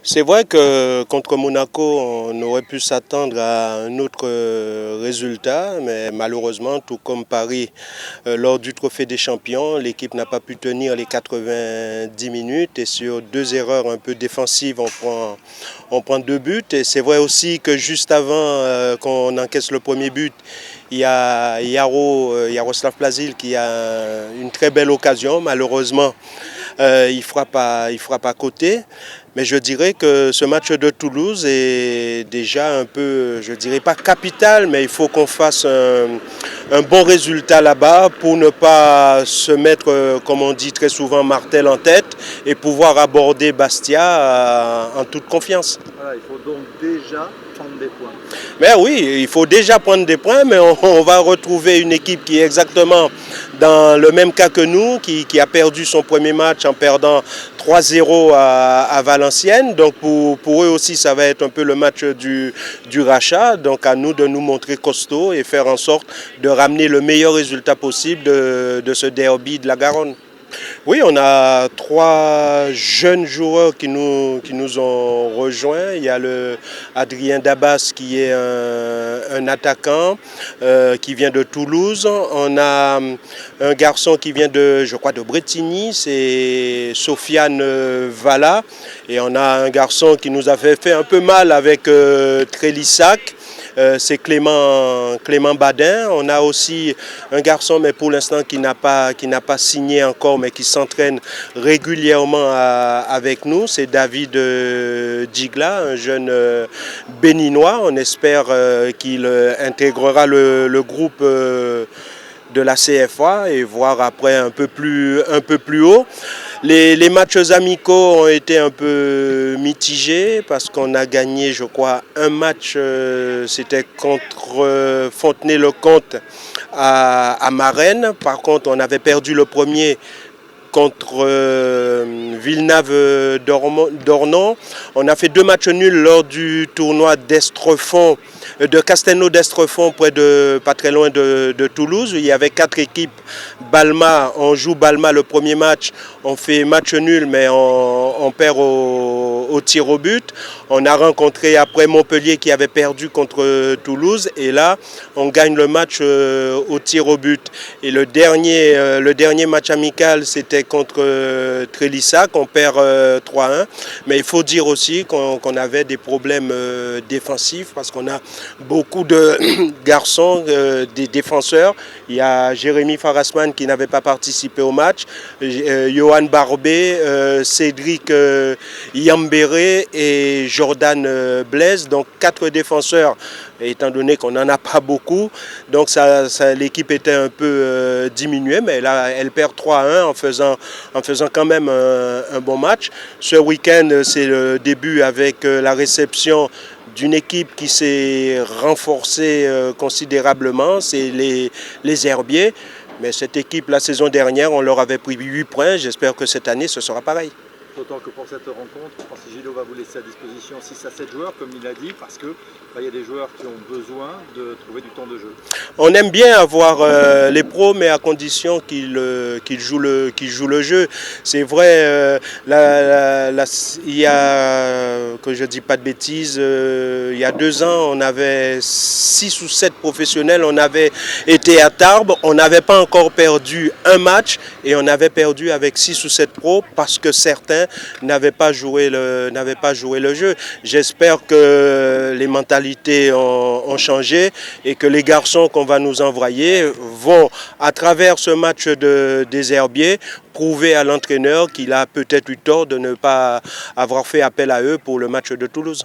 C'est vrai que contre Monaco, on aurait pu s'attendre à un autre résultat, mais malheureusement, tout comme Paris, lors du Trophée des Champions, l'équipe n'a pas pu tenir les 90 minutes et sur deux erreurs un peu défensives, on prend deux buts. Et c'est vrai aussi que juste avant qu'on encaisse le premier but, il y a Yaroslav Plazil qui a une très belle occasion. Malheureusement, il frappe à côté. Mais je dirais que ce match de Toulouse est déjà un peu, je dirais pas capital, mais il faut qu'on fasse un bon résultat là-bas pour ne pas se mettre, comme on dit très souvent, martel en tête et pouvoir aborder Bastia en toute confiance. Voilà, il faut donc déjà prendre des points. Mais oui, il faut déjà prendre des points, mais on va retrouver une équipe qui est exactement dans le même cas que nous, qui a perdu son premier match en perdant 3-0 à Valenciennes. Donc pour eux aussi, ça va être un peu le match du rachat. Donc à nous de nous montrer costaud et faire en sorte de ramener le meilleur résultat possible de ce derby de la Garonne. Oui, on a trois jeunes joueurs qui nous ont rejoints. Il y a le Adrien Dabas qui est un attaquant qui vient de Toulouse. On a un garçon qui vient je crois, de Bretigny, c'est Sofiane Valla. Et on a un garçon qui nous a fait un peu mal avec Trélissac. C'est Clément Badin. On a aussi un garçon, mais pour l'instant qui n'a pas signé encore, mais qui s'entraîne régulièrement avec nous. C'est David Digla, un jeune béninois. On espère qu'il intégrera le groupe de la CFA et voir après un peu plus haut. Les matchs amicaux ont été un peu mitigés parce qu'on a gagné, je crois, un match, c'était contre Fontenay-le-Comte à Marennes. Par contre, on avait perdu le premier contre Villeneuve-d'Ornon. On a fait deux matchs nuls lors du tournoi d'Estrefond, de Castelnau d'Estrefond, pas très loin de Toulouse. Il y avait quatre équipes. Balma, on joue Balma le premier match, on fait match nul, mais on perd au tir au but. On a rencontré après Montpellier qui avait perdu contre Toulouse, et là, on gagne le match au tir au but. Et le dernier match amical, c'était contre Trélissac, on perd 3-1. Mais il faut dire aussi qu'on avait des problèmes défensifs parce qu'on a beaucoup de garçons, des défenseurs. Il y a Jérémy Farasman qui n'avait pas participé au match, Johan Barbé, Cédric Yambéré et Jordan Blaise. Donc 4 défenseurs, étant donné qu'on n'en a pas beaucoup. Donc l'équipe était un peu diminuée, mais là elle perd 3-1 en faisant quand même un bon match. Ce week-end, c'est le début avec la réception d'une équipe qui s'est renforcée considérablement, c'est les Herbiers. Mais cette équipe, la saison dernière, on leur avait pris 8 points. J'espère que cette année, ce sera pareil. D'autant que pour cette rencontre, Francis Gillot va vous laisser à disposition 6 à 7 joueurs, comme il a dit, parce que il y a des joueurs qui ont besoin de trouver du temps de jeu. On aime bien avoir les pros, mais à condition qu'ils jouent le jeu. C'est vrai, il y a, que je dis pas de bêtises, il y a 2 ans, on avait 6 ou 7 professionnels, on avait été à Tarbes, on n'avait pas encore perdu un match, et on avait perdu avec 6 ou 7 pros parce que certains n'avaient pas joué le jeu. J'espère que les mentalités ont changé et que les garçons qu'on va nous envoyer vont, à travers ce match des Herbiers, prouver à l'entraîneur qu'il a peut-être eu tort de ne pas avoir fait appel à eux pour le match de Toulouse.